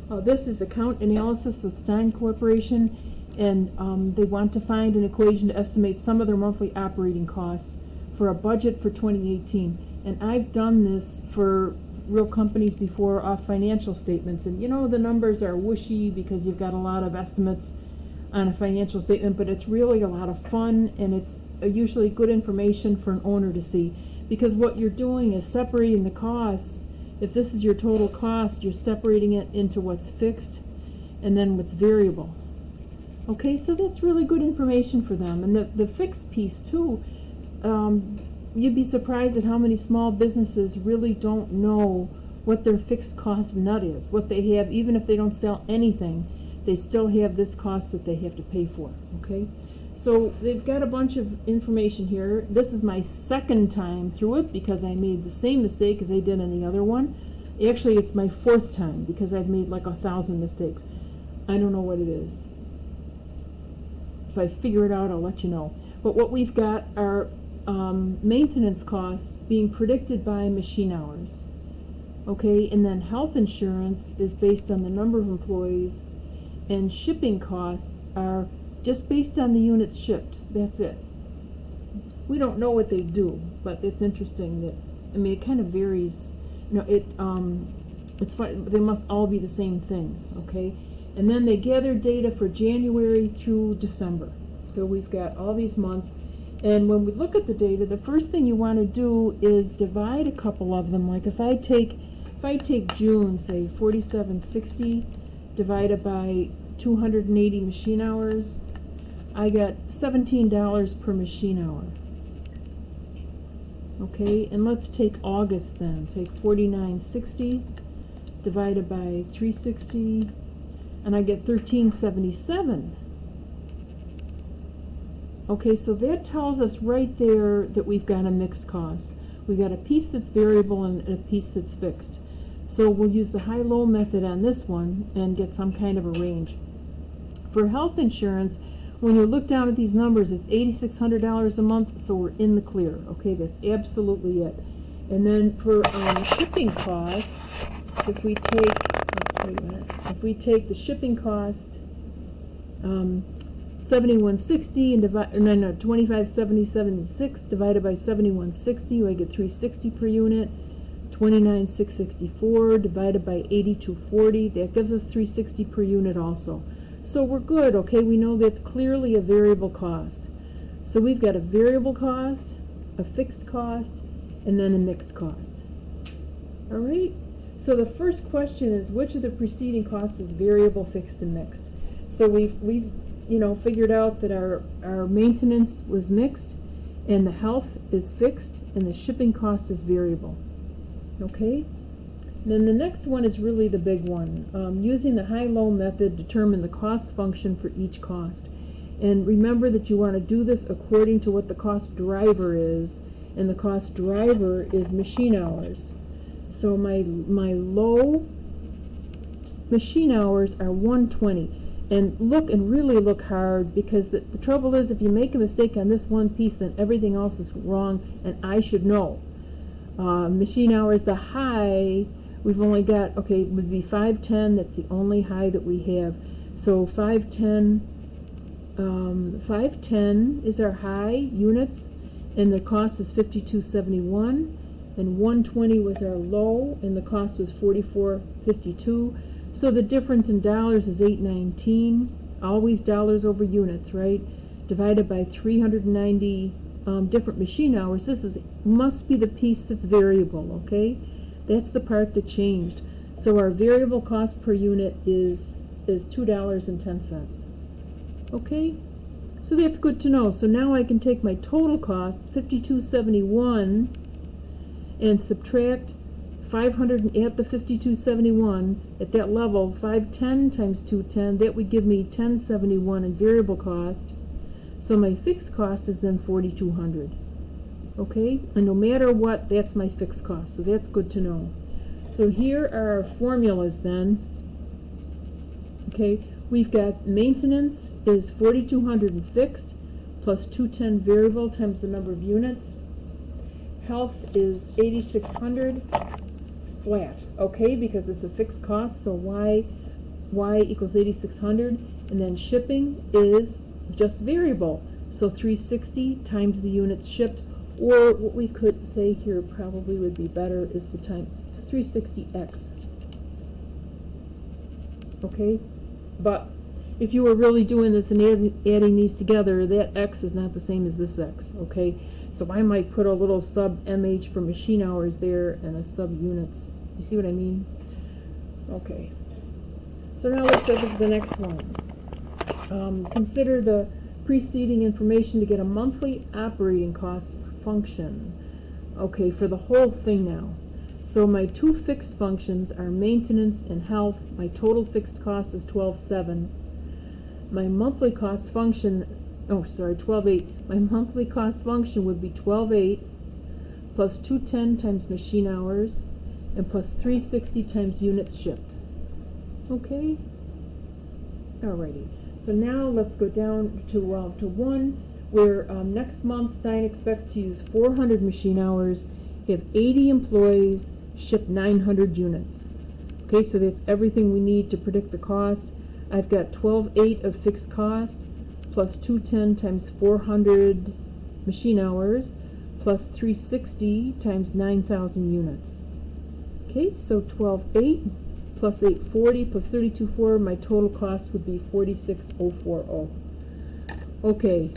This is account analysis with Stein Corporation, and they want to find an equation to estimate some of their monthly operating costs for a budget for 2018. And I've done this for real companies before off financial statements, and the numbers are whooshy because you've got a lot of estimates on a financial statement, but it's really a lot of fun, and it's usually good information for an owner to see, because what you're doing is separating the costs. If this is your total cost, you're separating it into what's fixed and then what's variable. Okay, so that's really good information for them. And the fixed piece too, you'd be surprised at how many small businesses really don't know what their fixed cost nut is, what they have. Even if they don't sell anything, they still have this cost that they have to pay for. Okay, so they've got a bunch of information here. This is my second time through it because I made the same mistake as I did in the other one. Actually, it's my fourth time because I've made like 1,000 mistakes. I don't know what it is. If I figure it out, I'll let you know. But what we've got are maintenance costs being predicted by machine hours. Okay, and then health insurance is based on the number of employees, and shipping costs are just based on the units shipped. That's it. We don't know what they do, but it's interesting that, it kind of varies. It's fun. They must all be the same things, okay? And then they gather data for January through December. So we've got all these months. And when we look at the data, the first thing you want to do is divide a couple of them. Like if I take June, say 4760, divided by 280 machine hours, I got $17 per machine hour. Okay, and let's take August then. Take 4960 divided by 360, and I get 1377. Okay, so that tells us right there that we've got a mixed cost. We've got a piece that's variable and a piece that's fixed. So we'll use the high-low method on this one and get some kind of a range. For health insurance, when you look down at these numbers, it's $8,600 a month, so we're in the clear. Okay, that's absolutely it. And then for shipping costs, if we take the shipping cost, 7160 and 2577.6 divided by 7160, I get 360 per unit. 29,664 divided by 8240, that gives us 360 per unit also. So we're good, okay? We know that's clearly a variable cost. So we've got a variable cost, a fixed cost, and then a mixed cost. All right? So the first question is, which of the preceding costs is variable, fixed, and mixed? So we've figured out that our maintenance was mixed, and the health is fixed, and the shipping cost is variable. Okay? Then the next one is really the big one. Using the high-low method, determine the cost function for each cost. And remember that you want to do this according to what the cost driver is, and the cost driver is machine hours. So my low machine hours are 120. And really look hard, because the trouble is, if you make a mistake on this one piece, then everything else is wrong, and I should know. Machine hours, the high, we've only got, would be 510. That's the only high that we have. So 510 is our high units, and the cost is 5271. And 120 was our low, and the cost was 4452. So the difference in dollars is 819. Always dollars over units, right? Divided by 390 different machine hours. This must be the piece that's variable, okay? That's the part that changed. So our variable cost per unit is $2.10. Okay? So that's good to know. So now I can take my total cost, $52.71, and subtract 500 at the 52.71 at that level. 510 times 210, that would give me 1071 in variable cost. So my fixed cost is then 4,200. Okay, and no matter what, that's my fixed cost. So that's good to know. So here are our formulas then. Okay, we've got maintenance is 4,200 in fixed plus 210 variable times the number of units. Health is 8,600 flat, okay, because it's a fixed cost, so why Y equals 8,600, and then shipping is just variable. So 360 times the units shipped, or what we could say here probably would be better is to time 360x. Okay, but if you were really doing this and adding these together, that x is not the same as this x, okay? So I might put a little sub MH for machine hours there and a sub units. You see what I mean? Okay. So now let's look at the next one. Consider the preceding information to get a monthly operating cost function. Okay, for the whole thing now. So my two fixed functions are maintenance and health. My total fixed cost is 12,700. My monthly cost function, 12,800. My monthly cost function would be 12,800 plus 210 times machine hours and plus 360 times units shipped. Okay? Alrighty. So now let's go down to 1, where next month Stein expects to use 400 machine hours, have 80 employees, ship 900 units. Okay, so that's everything we need to predict the cost. I've got 12,800 of fixed cost, plus 210 times 400 machine hours, plus 360 times 9,000 units. Okay, so 12,800 plus 840 plus 32,400, my total cost would be 46,040. Okay.